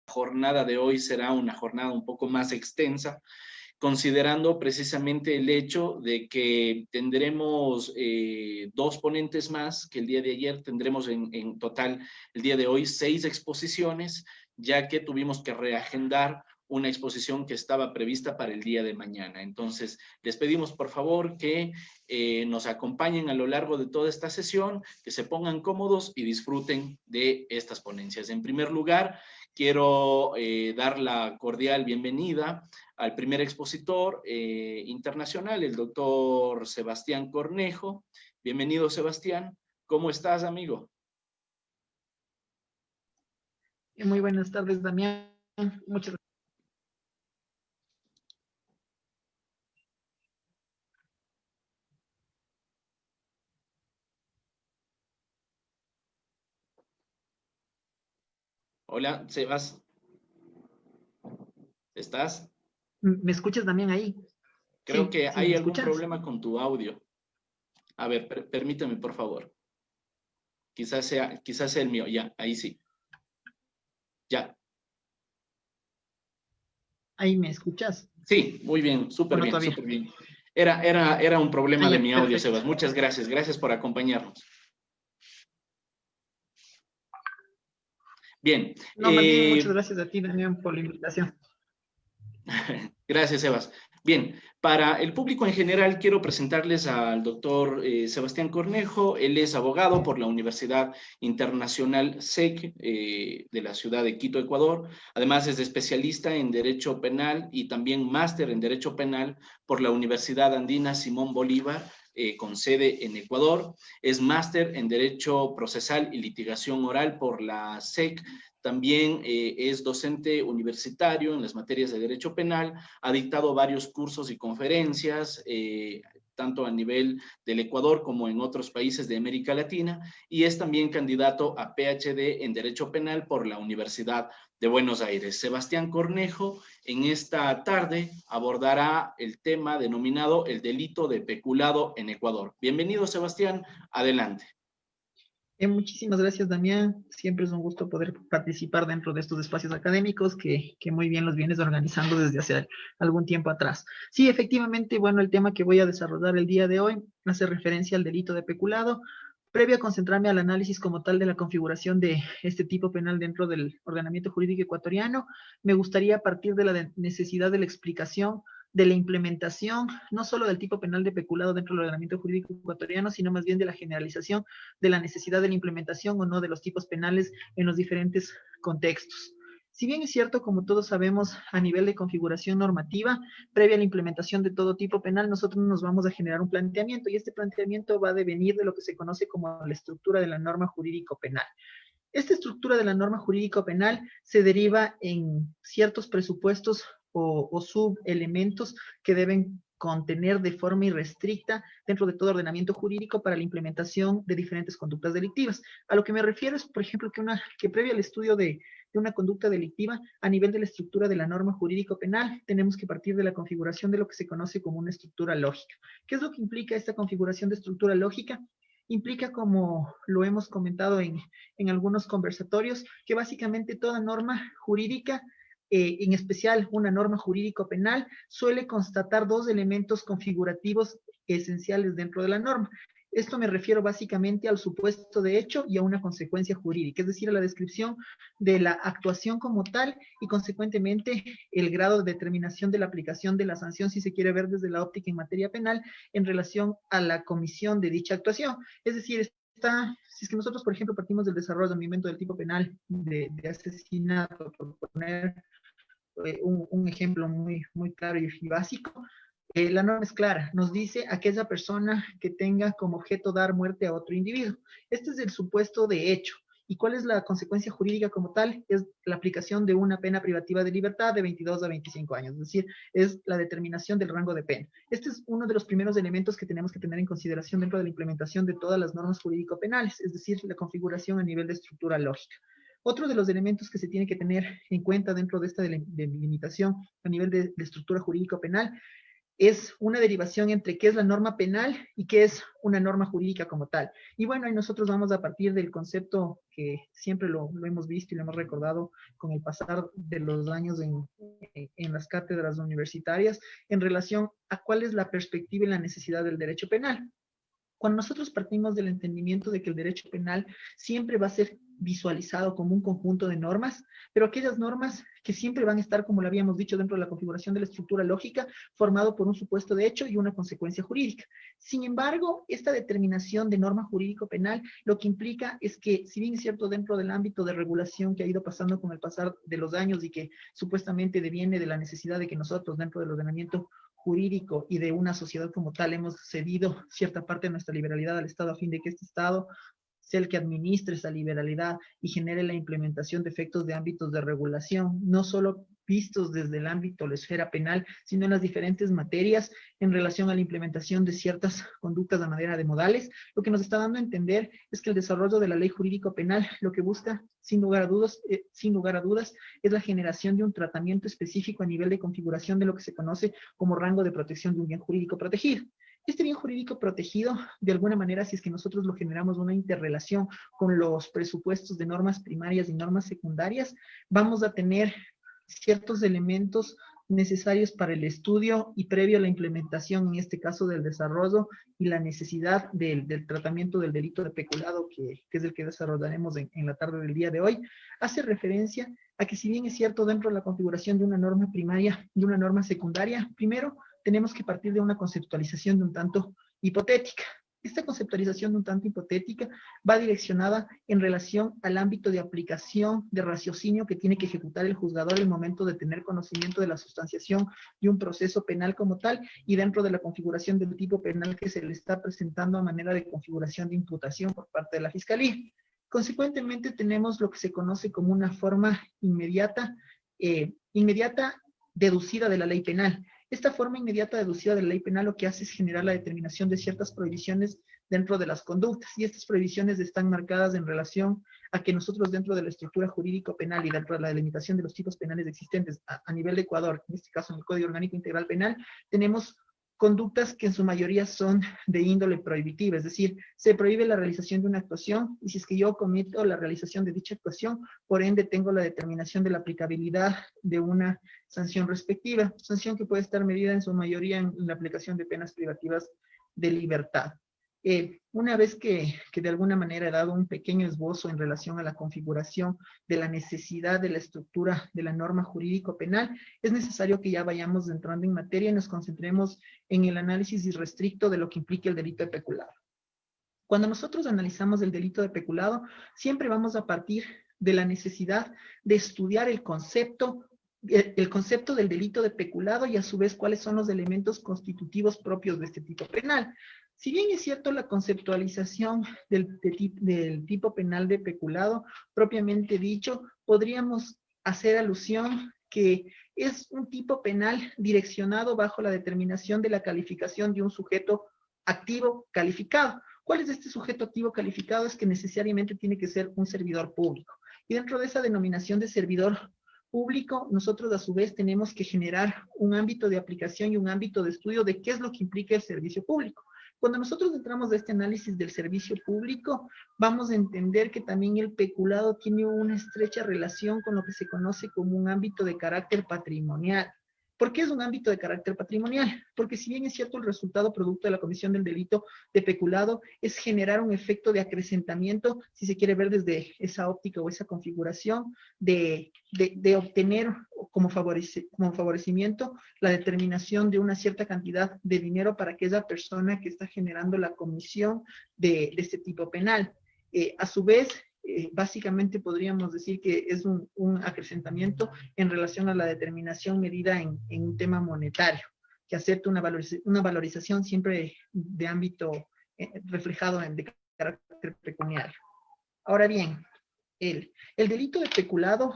jornada de hoy será una jornada un poco más extensa, considerando precisamente el hecho de que tendremos 2 ponentes más que el día de ayer. Tendremos en total el día de hoy 6 exposiciones, ya que tuvimos que reagendar una exposición que estaba prevista para el día de mañana. Entonces, les pedimos por favor que nos acompañen a lo largo de toda esta sesión, que se pongan cómodos y disfruten de estas ponencias. En primer lugar, quiero dar la cordial bienvenida al primer expositor internacional, el doctor Sebastián Cornejo. Bienvenido, Sebastián. ¿Cómo estás, amigo? Muy buenas tardes, Damián. Muchas gracias. Hola, Sebas. ¿Estás? ¿Me escuchas, Damián, ahí? Creo que Sí, hay ¿me algún escuchas? problema con tu audio. A ver, permíteme, por favor. Quizás sea el mío. Ya, ahí sí. Ya. ¿Ahí me escuchas? Sí, muy bien, ¿O súper no bien, todavía? súper bien. Era un problema de Ya, mi audio, perfecto. Sebas. Muchas gracias. Gracias por acompañarnos. Bien. No, más bien, muchas gracias a ti, Damián, por la invitación. Gracias, Sebas. Bien, para el público en general quiero presentarles al doctor Sebastián Cornejo. Él es abogado por la Universidad Internacional SEC de la ciudad de Quito, Ecuador. Además es especialista en Derecho Penal y también máster en Derecho Penal por la Universidad Andina Simón Bolívar, con sede en Ecuador. Es máster en Derecho Procesal y Litigación Oral por la SEC. También es docente universitario en las materias de Derecho Penal, ha dictado varios cursos y conferencias, tanto a nivel del Ecuador como en otros países de América Latina, y es también candidato a PhD en Derecho Penal por la Universidad de Buenos Aires. Sebastián Cornejo en esta tarde abordará el tema denominado el delito de peculado en Ecuador. Bienvenido, Sebastián, adelante. Muchísimas gracias, Damián. Siempre es un gusto poder participar dentro de estos espacios académicos que muy bien los vienes organizando desde hace algún tiempo atrás. Sí, efectivamente, bueno, el tema que voy a desarrollar el día de hoy hace referencia al delito de peculado. Previo a concentrarme al análisis como tal de la configuración de este tipo penal dentro del ordenamiento jurídico ecuatoriano, me gustaría partir de la necesidad de la explicación de la implementación, no solo del tipo penal de peculado dentro del ordenamiento jurídico ecuatoriano, sino más bien de la generalización de la necesidad de la implementación o no de los tipos penales en los diferentes contextos. Si bien es cierto, como todos sabemos, a nivel de configuración normativa, previa a la implementación de todo tipo penal, nosotros nos vamos a generar un planteamiento y este planteamiento va a devenir de lo que se conoce como la estructura de la norma jurídico penal. Esta estructura de la norma jurídico penal se deriva en ciertos presupuestos o subelementos que deben contener de forma irrestricta dentro de todo ordenamiento jurídico para la implementación de diferentes conductas delictivas. A lo que me refiero es, por ejemplo, que previo al estudio de una conducta delictiva, a nivel de la estructura de la norma jurídico penal, tenemos que partir de la configuración de lo que se conoce como una estructura lógica. ¿Qué es lo que implica esta configuración de estructura lógica? Implica, como lo hemos comentado en algunos conversatorios, que básicamente toda norma jurídica, en especial una norma jurídico penal, suele constatar 2 elementos configurativos esenciales dentro de la norma. Esto me refiero básicamente al supuesto de hecho y a una consecuencia jurídica, es decir, a la descripción de la actuación como tal y consecuentemente el grado de determinación de la aplicación de la sanción, si se quiere ver desde la óptica en materia penal, en relación a la comisión de dicha actuación. Es decir, si es que nosotros, por ejemplo, partimos del desarrollo del tipo penal de asesinato, por poner un ejemplo muy claro y básico, la norma es clara, nos dice aquella persona que tenga como objeto dar muerte a otro individuo. Este es el supuesto de hecho. ¿Y cuál es la consecuencia jurídica como tal? Es la aplicación de una pena privativa de libertad de 22 a 25 años, es decir, es la determinación del rango de pena. Este es uno de los primeros elementos que tenemos que tener en consideración dentro de la implementación de todas las normas jurídico-penales, es decir, la configuración a nivel de estructura lógica. Otro de los elementos que se tiene que tener en cuenta dentro de esta delimitación a nivel de estructura jurídico-penal es una derivación entre qué es la norma penal y qué es una norma jurídica como tal. Y bueno, ahí nosotros vamos a partir del concepto que siempre lo hemos visto y lo hemos recordado con el pasar de los años en las cátedras universitarias en relación a cuál es la perspectiva y la necesidad del derecho penal. Cuando nosotros partimos del entendimiento de que el derecho penal siempre va a ser visualizado como un conjunto de normas, pero aquellas normas que siempre van a estar, como lo habíamos dicho, dentro de la configuración de la estructura lógica, formado por un supuesto de hecho y una consecuencia jurídica. Sin embargo, esta determinación de norma jurídico-penal lo que implica es que, si bien es cierto, dentro del ámbito de regulación que ha ido pasando con el pasar de los años y que supuestamente deviene de la necesidad de que nosotros, dentro del ordenamiento jurídico y de una sociedad como tal, hemos cedido cierta parte de nuestra liberalidad al Estado a fin de que este Estado sea el que administre esa liberalidad y genere la implementación de efectos de ámbitos de regulación, no solo vistos desde el ámbito de la esfera penal, sino en las diferentes materias en relación a la implementación de ciertas conductas de manera de modales. Lo que nos está dando a entender es que el desarrollo de la ley jurídico penal lo que busca, sin lugar a dudas, es la generación de un tratamiento específico a nivel de configuración de lo que se conoce como rango de protección de un bien jurídico protegido. Este bien jurídico protegido, de alguna manera, si es que nosotros lo generamos una interrelación con los presupuestos de normas primarias y normas secundarias, vamos a tener ciertos elementos necesarios para el estudio y previo a la implementación, en este caso del desarrollo y la necesidad del tratamiento del delito de peculado, que es el que desarrollaremos en la tarde del día de hoy, hace referencia a que, si bien es cierto, dentro de la configuración de una norma primaria y una norma secundaria, primero tenemos que partir de una conceptualización de un tanto hipotética. Esta conceptualización de un tanto hipotética va direccionada en relación al ámbito de aplicación de raciocinio que tiene que ejecutar el juzgador en el momento de tener conocimiento de la sustanciación de un proceso penal como tal y dentro de la configuración del tipo penal que se le está presentando a manera de configuración de imputación por parte de la Fiscalía. Consecuentemente, tenemos lo que se conoce como una forma inmediata deducida de la ley penal. Esta forma inmediata deducida de la ley penal lo que hace es generar la determinación de ciertas prohibiciones dentro de las conductas, y estas prohibiciones están marcadas en relación a que nosotros, dentro de la estructura jurídico penal y dentro de la delimitación de los tipos penales existentes a nivel de Ecuador, en este caso en el Código Orgánico Integral Penal, tenemos conductas que en su mayoría son de índole prohibitiva, es decir, se prohíbe la realización de una actuación, y si es que yo cometo la realización de dicha actuación, por ende tengo la determinación de la aplicabilidad de una sanción respectiva, sanción que puede estar medida en su mayoría en la aplicación de penas privativas de libertad. Una vez que de alguna manera he dado un pequeño esbozo en relación a la configuración de la necesidad de la estructura de la norma jurídico-penal, es necesario que ya vayamos entrando en materia y nos concentremos en el análisis irrestricto de lo que implica el delito de peculado. Cuando nosotros analizamos el delito de peculado, siempre vamos a partir de la necesidad de estudiar el concepto del delito de peculado y a su vez cuáles son los elementos constitutivos propios de este tipo penal. Si bien es cierto, la conceptualización del tipo penal de peculado, propiamente dicho, podríamos hacer alusión que es un tipo penal direccionado bajo la determinación de la calificación de un sujeto activo calificado. ¿Cuál es este sujeto activo calificado? Es que necesariamente tiene que ser un servidor público. Y dentro de esa denominación de servidor público, nosotros a su vez tenemos que generar un ámbito de aplicación y un ámbito de estudio de qué es lo que implica el servicio público. Cuando nosotros entramos a este análisis del servicio público, vamos a entender que también el peculado tiene una estrecha relación con lo que se conoce como un ámbito de carácter patrimonial. ¿Por qué es un ámbito de carácter patrimonial? Porque si bien es cierto, el resultado producto de la comisión del delito de peculado es generar un efecto de acrecentamiento, si se quiere ver desde esa óptica o esa configuración, de obtener como favorecimiento la determinación de una cierta cantidad de dinero para aquella persona que está generando la comisión de este tipo penal. A su vez, básicamente podríamos decir que es un acrecentamiento en relación a la determinación medida en un tema monetario, que acepta una valorización siempre de ámbito reflejado en de carácter pecuniario. Ahora bien, el delito de peculado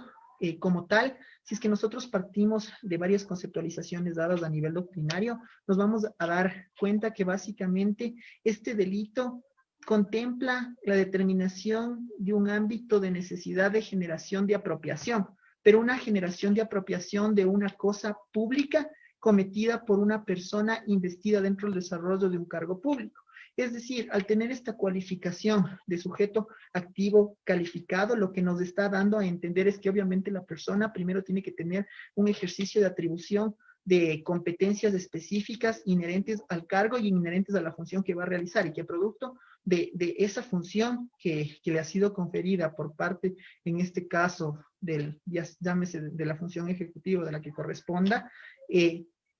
como tal, si es que nosotros partimos de varias conceptualizaciones dadas a nivel doctrinario, nos vamos a dar cuenta que básicamente este delito contempla la determinación de un ámbito de necesidad de generación de apropiación, pero una generación de apropiación de una cosa pública cometida por una persona investida dentro del desarrollo de un cargo público. Es decir, al tener esta cualificación de sujeto activo calificado, lo que nos está dando a entender es que obviamente la persona primero tiene que tener un ejercicio de atribución de competencias específicas inherentes al cargo y inherentes a la función que va a realizar, y que producto de esa función que le ha sido conferida por parte, en este caso, llámese de la función ejecutiva de la que corresponda,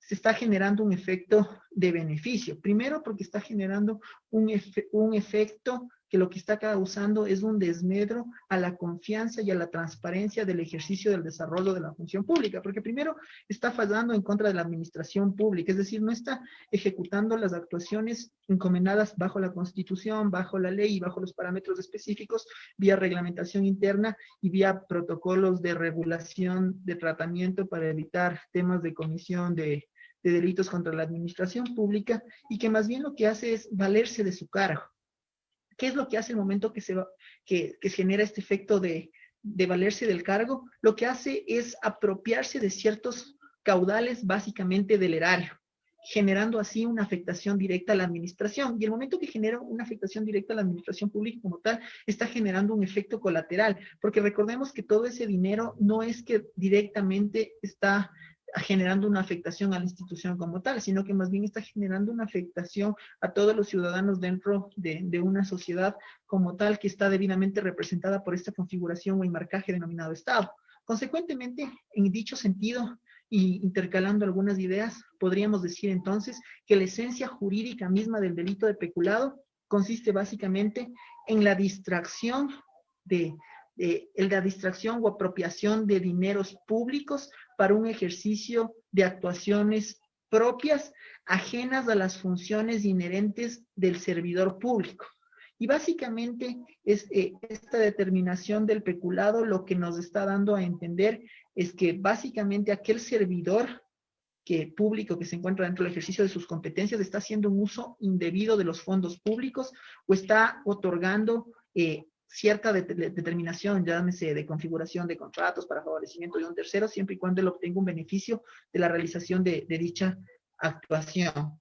se está generando un efecto de beneficio. Primero porque está generando un efecto que lo que está causando es un desmedro a la confianza y a la transparencia del ejercicio del desarrollo de la función pública, porque primero está fallando en contra de la administración pública, es decir, no está ejecutando las actuaciones encomendadas bajo la Constitución, bajo la ley y bajo los parámetros específicos, vía reglamentación interna y vía protocolos de regulación de tratamiento para evitar temas de comisión de delitos contra la administración pública, y que más bien lo que hace es valerse de su cargo. ¿Qué es lo que hace el momento que que genera este efecto de valerse del cargo? Lo que hace es apropiarse de ciertos caudales básicamente del erario, generando así una afectación directa a la administración. Y el momento que genera una afectación directa a la administración pública como tal, está generando un efecto colateral, porque recordemos que todo ese dinero no es que directamente está generando una afectación a la institución como tal, sino que más bien está generando una afectación a todos los ciudadanos dentro de una sociedad como tal, que está debidamente representada por esta configuración o enmarcaje denominado Estado. Consecuentemente, en dicho sentido, y intercalando algunas ideas, podríamos decir entonces que la esencia jurídica misma del delito de peculado consiste básicamente en la distracción la distracción o apropiación de dineros públicos para un ejercicio de actuaciones propias, ajenas a las funciones inherentes del servidor público. Y básicamente esta determinación del peculado lo que nos está dando a entender es que básicamente aquel servidor público que se encuentra dentro del ejercicio de sus competencias está haciendo un uso indebido de los fondos públicos o está otorgando cierta determinación, llámese de configuración de contratos para favorecimiento de un tercero, siempre y cuando él obtenga un beneficio de la realización de dicha actuación.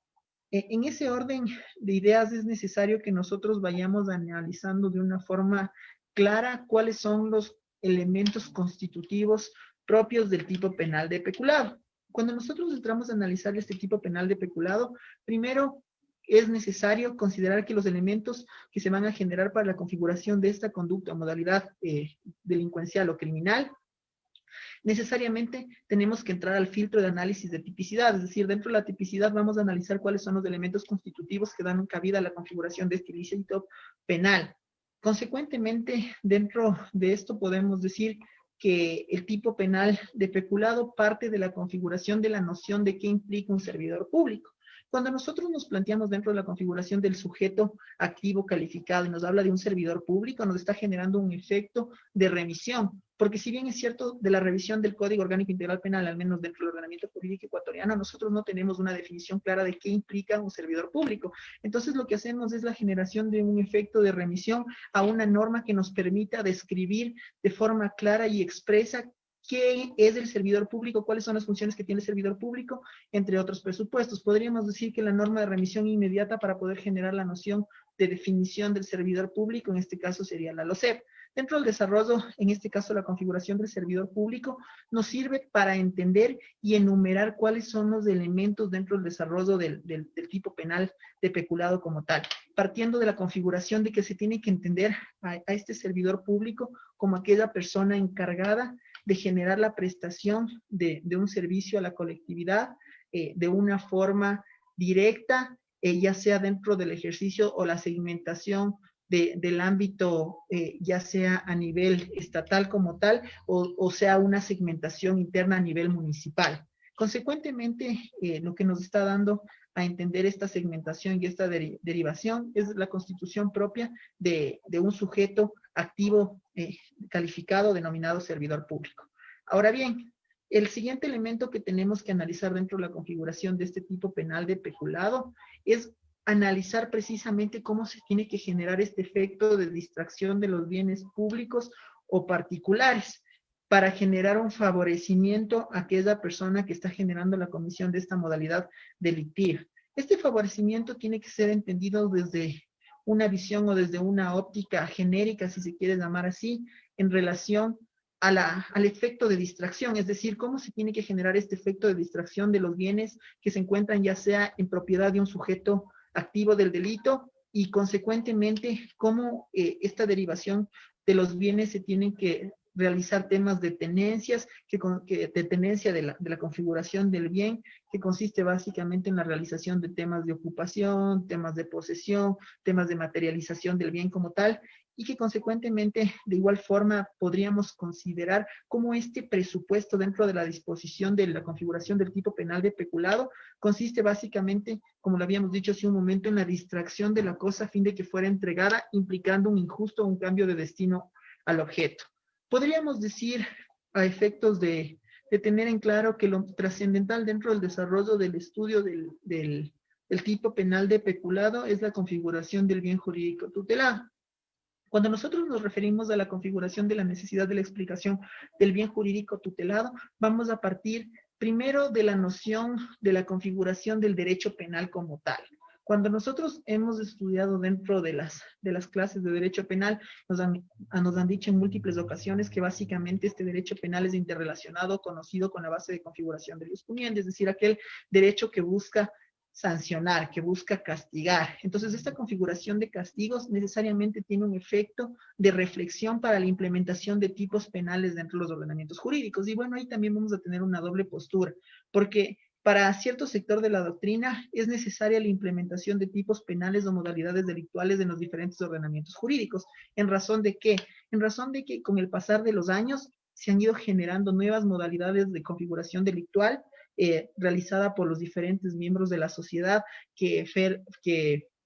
En ese orden de ideas es necesario que nosotros vayamos analizando de una forma clara cuáles son los elementos constitutivos propios del tipo penal de peculado. Cuando nosotros entramos a analizar este tipo penal de peculado, primero es necesario considerar que los elementos que se van a generar para la configuración de esta conducta, modalidad delincuencial o criminal, necesariamente tenemos que entrar al filtro de análisis de tipicidad, es decir, dentro de la tipicidad vamos a analizar cuáles son los elementos constitutivos que dan cabida a la configuración de este ilícito penal. Consecuentemente, dentro de esto podemos decir que el tipo penal de peculado parte de la configuración de la noción de qué implica un servidor público. Cuando nosotros nos planteamos dentro de la configuración del sujeto activo calificado y nos habla de un servidor público, nos está generando un efecto de remisión, porque si bien es cierto de la revisión del Código Orgánico Integral Penal, al menos dentro del ordenamiento jurídico ecuatoriano, nosotros no tenemos una definición clara de qué implica un servidor público. Entonces lo que hacemos es la generación de un efecto de remisión a una norma que nos permita describir de forma clara y expresa qué es el servidor público, cuáles son las funciones que tiene el servidor público, entre otros presupuestos. Podríamos decir que la norma de remisión inmediata para poder generar la noción de definición del servidor público, en este caso sería la LOCEP. Dentro del desarrollo, en este caso la configuración del servidor público, nos sirve para entender y enumerar cuáles son los elementos dentro del desarrollo del tipo penal de peculado como tal, partiendo de la configuración de que se tiene que entender a este servidor público como aquella persona encargada de generar la prestación de un servicio a la colectividad de una forma directa, ya sea dentro del ejercicio o la segmentación del ámbito, ya sea a nivel estatal como tal, o sea una segmentación interna a nivel municipal. Consecuentemente, lo que nos está dando a entender esta segmentación y esta derivación es la constitución propia de un sujeto activo calificado denominado servidor público. Ahora bien, el siguiente elemento que tenemos que analizar dentro de la configuración de este tipo penal de peculado es analizar precisamente cómo se tiene que generar este efecto de distracción de los bienes públicos o particulares. para generar un favorecimiento a aquella persona que está generando la comisión de esta modalidad delictiva. Este favorecimiento tiene que ser entendido desde una visión o desde una óptica genérica, si se quiere llamar así, en relación al efecto de distracción, es decir, cómo se tiene que generar este efecto de distracción de los bienes que se encuentran ya sea en propiedad de un sujeto activo del delito y consecuentemente cómo esta derivación de los bienes se tienen que realizar temas de tenencias, de tenencia de la configuración del bien, que consiste básicamente en la realización de temas de ocupación, temas de posesión, temas de materialización del bien como tal, y que consecuentemente de igual forma podríamos considerar cómo este presupuesto dentro de la disposición de la configuración del tipo penal de peculado consiste básicamente, como lo habíamos dicho hace un momento, en la distracción de la cosa a fin de que fuera entregada, implicando un injusto o un cambio de destino al objeto. Podríamos decir, a efectos de tener en claro que lo trascendental dentro del desarrollo del estudio del tipo penal de peculado es la configuración del bien jurídico tutelado. Cuando nosotros nos referimos a la configuración de la necesidad de la explicación del bien jurídico tutelado, vamos a partir primero de la noción de la configuración del derecho penal como tal. Cuando nosotros hemos estudiado dentro de las clases de derecho penal, nos han dicho en múltiples ocasiones que básicamente este derecho penal es interrelacionado, conocido con la base de configuración del ius puniendi, es decir, aquel derecho que busca sancionar, que busca castigar. Entonces, esta configuración de castigos necesariamente tiene un efecto de reflexión para la implementación de tipos penales dentro de los ordenamientos jurídicos. Y bueno, ahí también vamos a tener una doble postura, porque para cierto sector de la doctrina es necesaria la implementación de tipos penales o modalidades delictuales en los diferentes ordenamientos jurídicos. ¿En razón de qué? En razón de que con el pasar de los años se han ido generando nuevas modalidades de configuración delictual realizada por los diferentes miembros de la sociedad que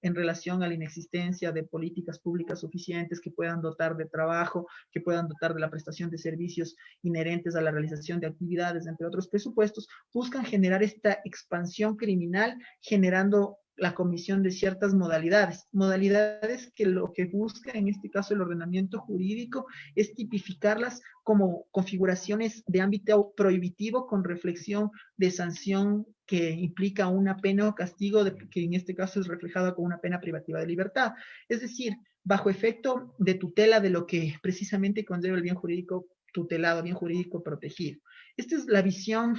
en relación a la inexistencia de políticas públicas suficientes que puedan dotar de trabajo, que puedan dotar de la prestación de servicios inherentes a la realización de actividades, entre otros presupuestos, buscan generar esta expansión criminal generando la comisión de ciertas modalidades que lo que busca en este caso el ordenamiento jurídico es tipificarlas como configuraciones de ámbito prohibitivo con reflexión de sanción que implica una pena o castigo, que en este caso es reflejada con una pena privativa de libertad. Es decir, bajo efecto de tutela de lo que precisamente conlleva el bien jurídico tutelado, bien jurídico protegido. Esta es la visión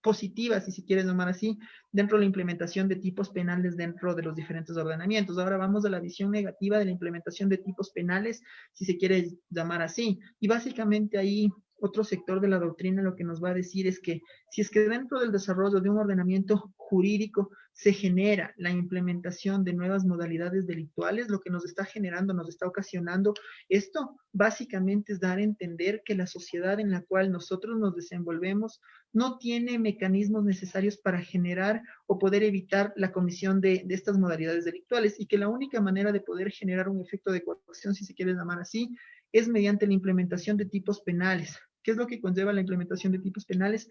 positiva, si se quiere llamar así, dentro de la implementación de tipos penales dentro de los diferentes ordenamientos. Ahora vamos a la visión negativa de la implementación de tipos penales, si se quiere llamar así. Y básicamente ahí otro sector de la doctrina lo que nos va a decir es que si es que dentro del desarrollo de un ordenamiento jurídico se genera la implementación de nuevas modalidades delictuales, lo que nos está generando, nos está ocasionando esto, básicamente es dar a entender que la sociedad en la cual nosotros nos desenvolvemos no tiene mecanismos necesarios para generar o poder evitar la comisión de estas modalidades delictuales y que la única manera de poder generar un efecto de coacción, si se quiere llamar así, es mediante la implementación de tipos penales. ¿Qué es lo que conlleva la implementación de tipos penales?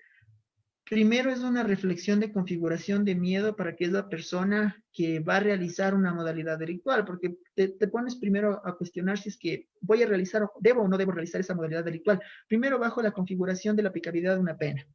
Primero es una reflexión de configuración de miedo para que es la persona que va a realizar una modalidad delictual, porque te pones primero a cuestionar si es que voy a realizar, debo o no debo realizar esa modalidad delictual. Primero bajo la configuración de la aplicabilidad de una pena.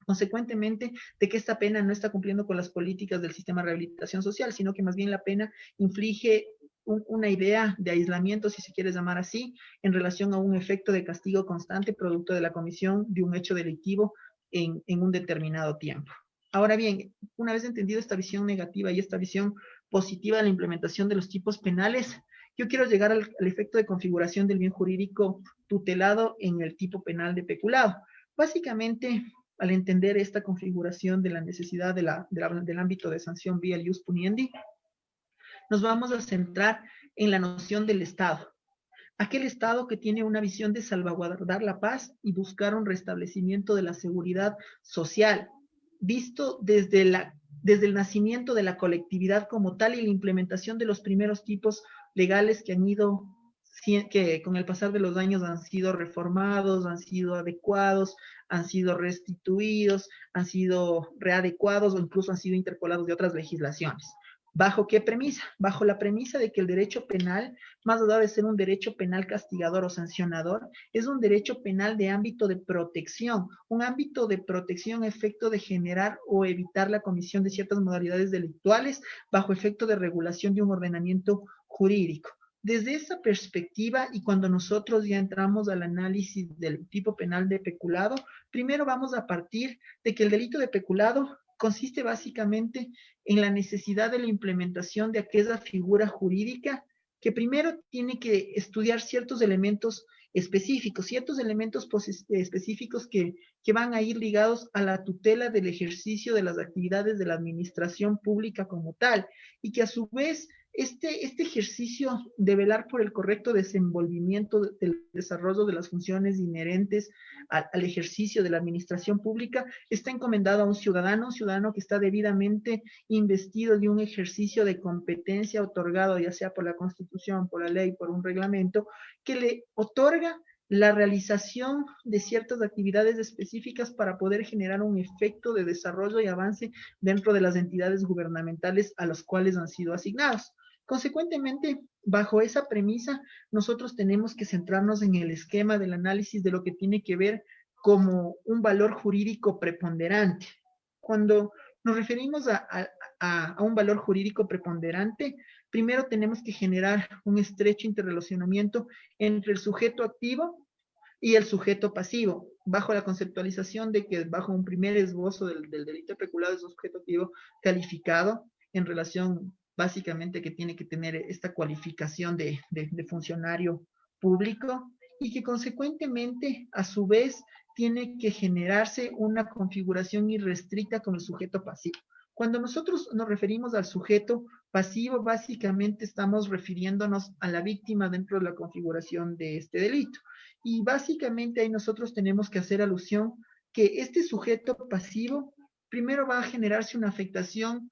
Consecuentemente, de que esta pena no está cumpliendo con las políticas del sistema de rehabilitación social, sino que más bien la pena inflige una idea de aislamiento, si se quiere llamar así, en relación a un efecto de castigo constante producto de la comisión de un hecho delictivo en un determinado tiempo. Ahora bien, una vez entendido esta visión negativa y esta visión positiva de la implementación de los tipos penales, yo quiero llegar al efecto de configuración del bien jurídico tutelado en el tipo penal de peculado. Básicamente, al entender esta configuración de la necesidad del ámbito de sanción vía el ius puniendi, nos vamos a centrar en la noción del Estado. Aquel Estado que tiene una visión de salvaguardar la paz y buscar un restablecimiento de la seguridad social, visto desde el nacimiento de la colectividad como tal y la implementación de los primeros tipos legales que con el pasar de los años han sido reformados, han sido adecuados, han sido restituidos, han sido readecuados o incluso han sido interpolados de otras legislaciones. ¿Bajo qué premisa? Bajo la premisa de que el derecho penal, más allá de ser un derecho penal castigador o sancionador, es un derecho penal de ámbito de protección, un ámbito de protección a efecto de generar o evitar la comisión de ciertas modalidades delictuales bajo efecto de regulación de un ordenamiento jurídico. Desde esa perspectiva, y cuando nosotros ya entramos al análisis del tipo penal de peculado, primero vamos a partir de que el delito de peculado consiste básicamente en la necesidad de la implementación de aquella figura jurídica que primero tiene que estudiar ciertos elementos específicos, específicos que van a ir ligados a la tutela del ejercicio de las actividades de la administración pública como tal, y que a su vez este ejercicio de velar por el correcto desenvolvimiento del desarrollo de las funciones inherentes al ejercicio de la administración pública está encomendado a un ciudadano que está debidamente investido de un ejercicio de competencia otorgado ya sea por la Constitución, por la ley, por un reglamento, que le otorga la realización de ciertas actividades específicas para poder generar un efecto de desarrollo y avance dentro de las entidades gubernamentales a las cuales han sido asignados. Consecuentemente, bajo esa premisa, nosotros tenemos que centrarnos en el esquema del análisis de lo que tiene que ver como un valor jurídico preponderante. Cuando nos referimos a un valor jurídico preponderante, primero tenemos que generar un estrecho interrelacionamiento entre el sujeto activo y el sujeto pasivo, bajo la conceptualización de que bajo un primer esbozo del delito peculado es un sujeto activo calificado en relación básicamente que tiene que tener esta cualificación de funcionario público y que consecuentemente a su vez tiene que generarse una configuración irrestricta con el sujeto pasivo. Cuando nosotros nos referimos al sujeto pasivo, básicamente estamos refiriéndonos a la víctima dentro de la configuración de este delito. Y básicamente ahí nosotros tenemos que hacer alusión que este sujeto pasivo primero va a generarse una afectación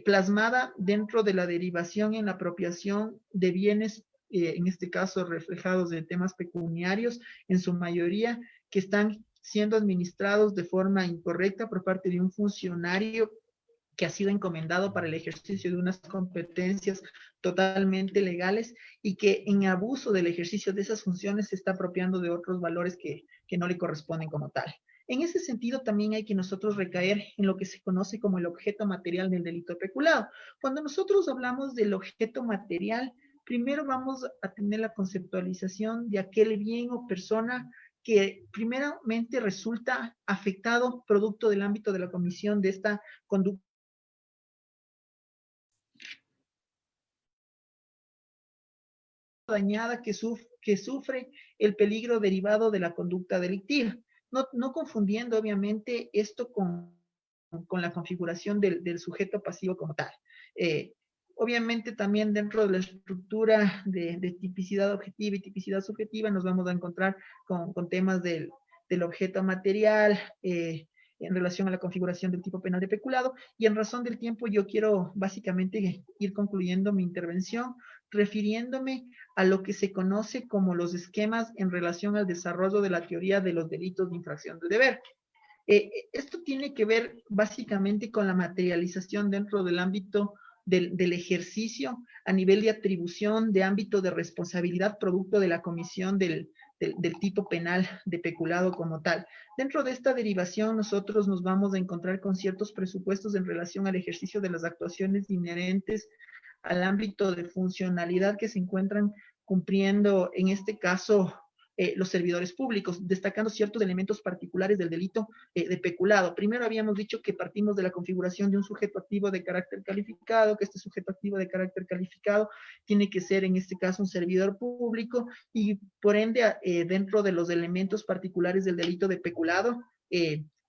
plasmada dentro de la derivación en la apropiación de bienes, en este caso reflejados en temas pecuniarios, en su mayoría, que están siendo administrados de forma incorrecta por parte de un funcionario que ha sido encomendado para el ejercicio de unas competencias totalmente legales y que en abuso del ejercicio de esas funciones se está apropiando de otros valores que no le corresponden como tal. En ese sentido, también hay que nosotros recaer en lo que se conoce como el objeto material del delito peculado. Cuando nosotros hablamos del objeto material, primero vamos a tener la conceptualización de aquel bien o persona que primeramente resulta afectado producto del ámbito de la comisión de esta conducta dañada que sufre el peligro derivado de la conducta delictiva. No confundiendo obviamente esto con la configuración del sujeto pasivo como tal. Obviamente también dentro de la estructura de tipicidad objetiva y tipicidad subjetiva nos vamos a encontrar con temas del objeto material, en relación a la configuración del tipo penal de peculado, y en razón del tiempo yo quiero básicamente ir concluyendo mi intervención refiriéndome a lo que se conoce como los esquemas en relación al desarrollo de la teoría de los delitos de infracción del deber. Esto tiene que ver básicamente con la materialización dentro del ámbito del ejercicio a nivel de atribución, de ámbito de responsabilidad producto de la comisión del tipo penal de peculado como tal. Dentro de esta derivación nosotros nos vamos a encontrar con ciertos presupuestos en relación al ejercicio de las actuaciones inherentes al ámbito de funcionalidad que se encuentran cumpliendo, en este caso, los servidores públicos, destacando ciertos elementos particulares del delito de peculado. Primero habíamos dicho que partimos de la configuración de un sujeto activo de carácter calificado, que este sujeto activo de carácter calificado tiene que ser, en este caso, un servidor público y, por ende, dentro de los elementos particulares del delito de peculado,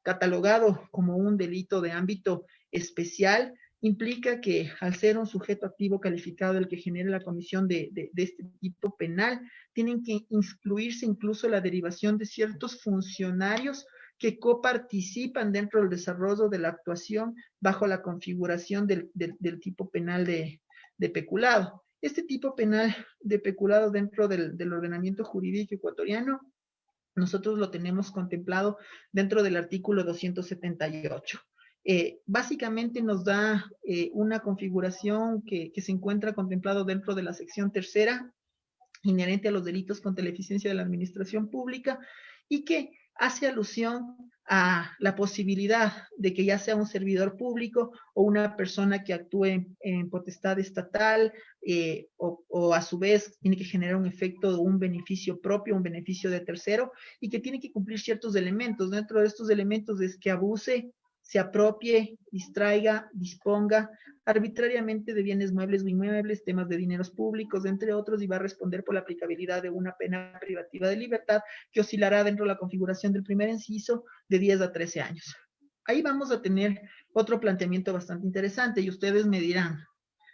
catalogado como un delito de ámbito especial, implica que al ser un sujeto activo calificado el que genere la comisión de este tipo penal, tienen que incluirse incluso la derivación de ciertos funcionarios que coparticipan dentro del desarrollo de la actuación bajo la configuración del tipo penal de peculado. Este tipo penal de peculado dentro del ordenamiento jurídico ecuatoriano nosotros lo tenemos contemplado dentro del artículo 278. básicamente nos da una configuración que se encuentra contemplado dentro de la sección tercera, inherente a los delitos contra la eficiencia de la administración pública, y que hace alusión a la posibilidad de que ya sea un servidor público o una persona que actúe en potestad estatal o a su vez tiene que generar un efecto de un beneficio propio, un beneficio de tercero, y que tiene que cumplir ciertos elementos. Dentro de estos elementos es que abuse, se apropie, distraiga, disponga arbitrariamente de bienes muebles o inmuebles, temas de dineros públicos, entre otros, y va a responder por la aplicabilidad de una pena privativa de libertad que oscilará dentro de la configuración del primer inciso de 10 a 13 años. Ahí vamos a tener otro planteamiento bastante interesante y ustedes me dirán,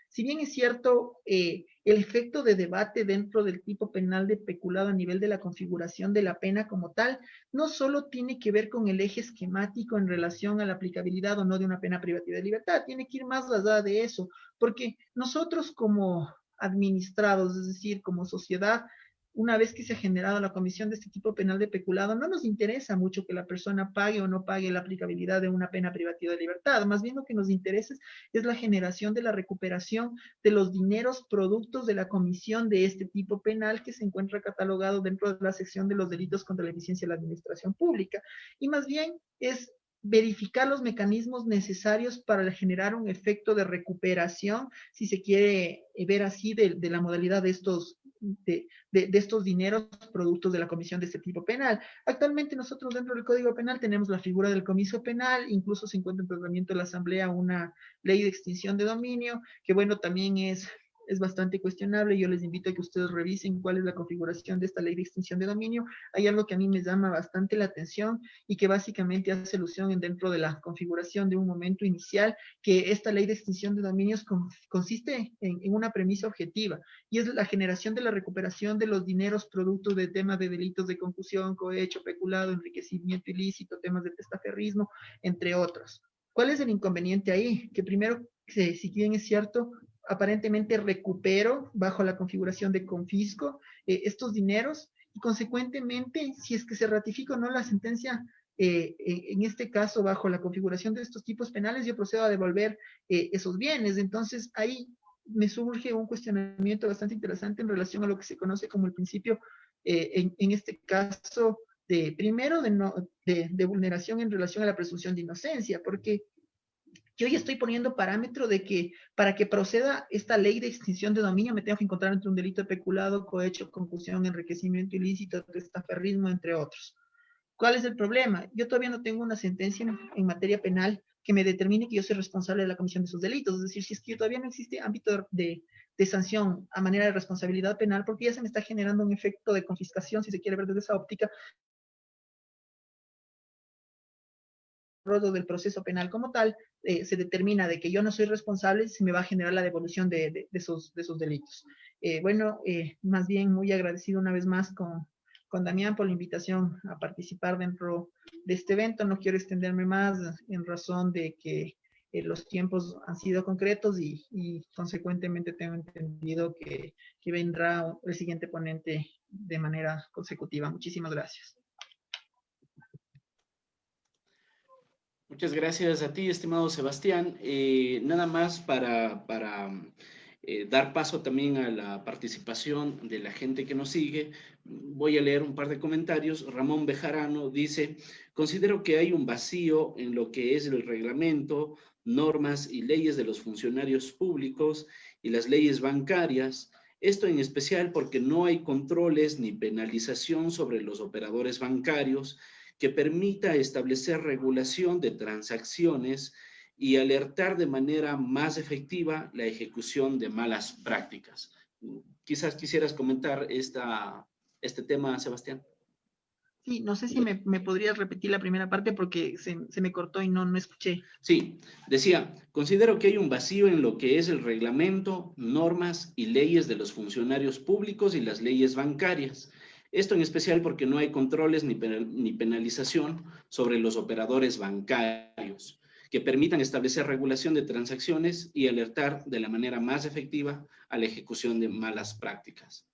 si bien es cierto, el efecto de debate dentro del tipo penal de peculado a nivel de la configuración de la pena como tal, no solo tiene que ver con el eje esquemático en relación a la aplicabilidad o no de una pena privativa de libertad, tiene que ir más allá de eso, porque nosotros como administrados, es decir, como sociedad, una vez que se ha generado la comisión de este tipo penal de peculado, no nos interesa mucho que la persona pague o no pague la aplicabilidad de una pena privativa de libertad. Más bien lo que nos interesa es la generación de la recuperación de los dineros productos de la comisión de este tipo penal que se encuentra catalogado dentro de la sección de los delitos contra la eficiencia de la administración pública. Y más bien es verificar los mecanismos necesarios para generar un efecto de recuperación, si se quiere ver así, de la modalidad de estos dineros productos de la comisión de este tipo penal. Actualmente nosotros dentro del Código Penal tenemos la figura del comiso penal, incluso se encuentra en tratamiento de la Asamblea una ley de extinción de dominio, que bueno, también es bastante cuestionable. Yo les invito a que ustedes revisen cuál es la configuración de esta ley de extinción de dominio. Hay algo que a mí me llama bastante la atención y que básicamente hace alusión dentro de la configuración de un momento inicial, que esta ley de extinción de dominios consiste en una premisa objetiva, y es la generación de la recuperación de los dineros productos de temas de delitos de concusión, cohecho, peculado, enriquecimiento ilícito, temas de testaferrismo, entre otros. ¿Cuál es el inconveniente ahí? Que primero, si bien es cierto, aparentemente recupero bajo la configuración de confisco estos dineros, y consecuentemente, si es que se ratifica o no la sentencia, en este caso bajo la configuración de estos tipos penales, yo procedo a devolver esos bienes. Entonces ahí me surge un cuestionamiento bastante interesante en relación a lo que se conoce como el principio, en este caso, primero de vulneración en relación a la presunción de inocencia, porque yo ya estoy poniendo parámetro de que para que proceda esta ley de extinción de dominio me tengo que encontrar entre un delito de peculado, cohecho, concusión, enriquecimiento ilícito, testaferrismo, entre otros. ¿Cuál es el problema? Yo todavía no tengo una sentencia en materia penal que me determine que yo soy responsable de la comisión de esos delitos. Es decir, si es que todavía no existe ámbito de sanción a manera de responsabilidad penal, porque ya se me está generando un efecto de confiscación, si se quiere ver desde esa óptica, del proceso penal como tal, se determina de que yo no soy responsable, se me va a generar la devolución de esos delitos. Bueno, más bien muy agradecido una vez más con Damián por la invitación a participar dentro de este evento. No quiero extenderme más en razón de que los tiempos han sido concretos y consecuentemente tengo entendido que vendrá el siguiente ponente de manera consecutiva. Muchísimas gracias. Muchas gracias a ti, estimado Sebastián. Nada más para dar paso también a la participación de la gente que nos sigue, voy a leer un par de comentarios. Ramón Bejarano dice: considero que hay un vacío en lo que es el reglamento, normas y leyes de los funcionarios públicos y las leyes bancarias. Esto en especial porque no hay controles ni penalización sobre los operadores bancarios que permita establecer regulación de transacciones y alertar de manera más efectiva la ejecución de malas prácticas. Quizás quisieras comentar este tema, Sebastián. Sí, no sé si me podrías repetir la primera parte porque se me cortó y no escuché. Sí, decía, considero que hay un vacío en lo que es el reglamento, normas y leyes de los funcionarios públicos y las leyes bancarias. Esto en especial porque no hay controles ni penalización sobre los operadores bancarios que permitan establecer regulación de transacciones y alertar de la manera más efectiva a la ejecución de malas prácticas.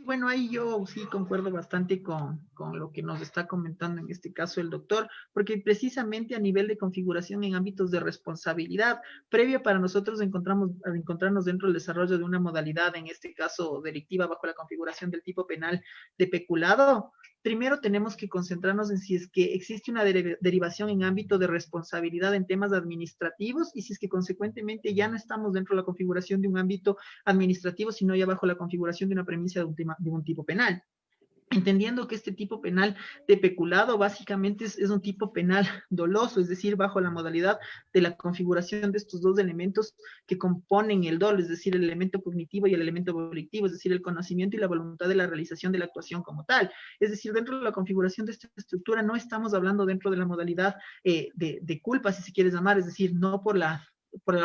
Bueno, ahí yo sí concuerdo bastante con lo que nos está comentando en este caso el doctor, porque precisamente a nivel de configuración en ámbitos de responsabilidad, previa para nosotros encontrarnos dentro del desarrollo de una modalidad, en este caso delictiva, bajo la configuración del tipo penal de peculado, primero tenemos que concentrarnos en si es que existe una derivación en ámbito de responsabilidad en temas administrativos y si es que consecuentemente ya no estamos dentro de la configuración de un ámbito administrativo, sino ya bajo la configuración de una premisa de un tipo penal. Entendiendo que este tipo penal de peculado básicamente es un tipo penal doloso, es decir, bajo la modalidad de la configuración de estos dos elementos que componen el dolo, es decir, el elemento cognitivo y el elemento volitivo, es decir, el conocimiento y la voluntad de la realización de la actuación como tal. Es decir, dentro de la configuración de esta estructura no estamos hablando dentro de la modalidad de culpa, si se quiere llamar, es decir, no por la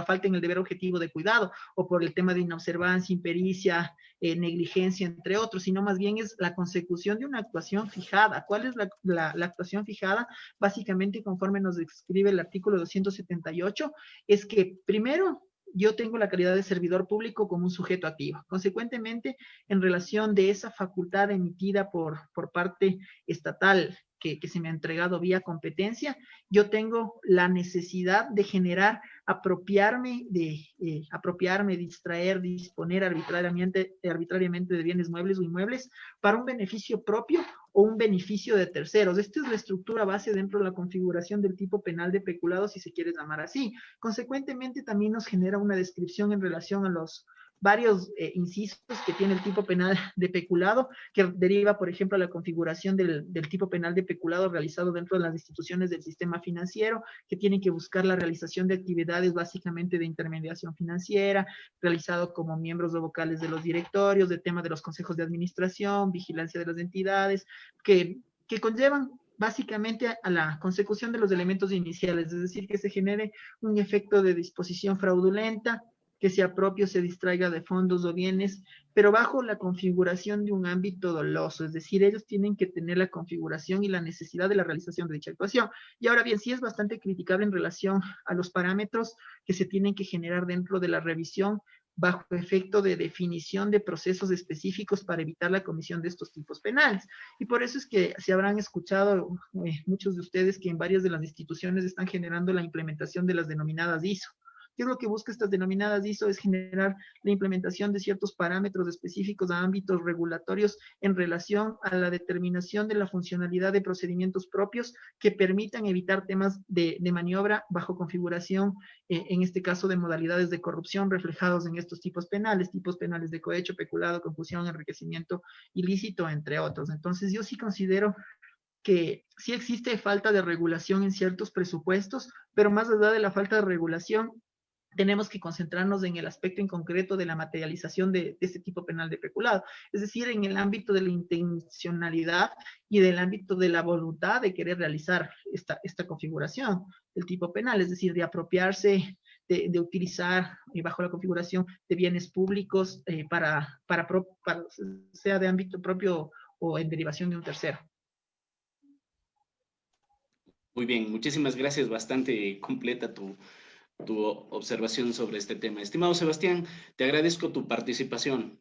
falta en el deber objetivo de cuidado o por el tema de inobservancia, impericia, negligencia, entre otros, sino más bien es la consecución de una actuación fijada. ¿Cuál es la actuación fijada? Básicamente, conforme nos describe el artículo 278, es que primero yo tengo la calidad de servidor público como un sujeto activo. Consecuentemente, en relación de esa facultad emitida por parte estatal que se me ha entregado vía competencia, yo tengo la necesidad de generar apropiarme, distraer, disponer arbitrariamente de bienes muebles o inmuebles para un beneficio propio o un beneficio de terceros. Esta es la estructura base dentro de la configuración del tipo penal de peculado, si se quiere llamar así. Consecuentemente, también nos genera una descripción en relación a los varios incisos que tiene el tipo penal de peculado, que deriva, por ejemplo, a la configuración del tipo penal de peculado realizado dentro de las instituciones del sistema financiero, que tienen que buscar la realización de actividades básicamente de intermediación financiera, realizado como miembros o vocales de los directorios, de tema de los consejos de administración, vigilancia de las entidades, que conllevan básicamente a la consecución de los elementos iniciales, es decir, que se genere un efecto de disposición fraudulenta, que sea propio, se distraiga de fondos o bienes, pero bajo la configuración de un ámbito doloso, es decir, ellos tienen que tener la configuración y la necesidad de la realización de dicha actuación. Y ahora bien, sí es bastante criticable en relación a los parámetros que se tienen que generar dentro de la revisión bajo efecto de definición de procesos específicos para evitar la comisión de estos tipos penales. Y por eso es que se habrán escuchado muchos de ustedes que en varias de las instituciones están generando la implementación de las denominadas ISO. ¿Qué es lo que busca estas denominadas ISO? Es generar la implementación de ciertos parámetros específicos a ámbitos regulatorios en relación a la determinación de la funcionalidad de procedimientos propios que permitan evitar temas de maniobra bajo configuración, en este caso de modalidades de corrupción reflejados en estos tipos penales de cohecho, peculado, confusión, enriquecimiento ilícito, entre otros. Entonces, yo sí considero que sí existe falta de regulación en ciertos presupuestos, pero más allá de la falta de regulación, tenemos que concentrarnos en el aspecto en concreto de la materialización de este tipo penal de peculado, es decir, en el ámbito de la intencionalidad y del ámbito de la voluntad de querer realizar esta configuración del tipo penal, es decir, de apropiarse, de utilizar bajo la configuración de bienes públicos para sea de ámbito propio o en derivación de un tercero. Muy bien, muchísimas gracias, bastante completa tu observación sobre este tema. Estimado Sebastián, te agradezco tu participación.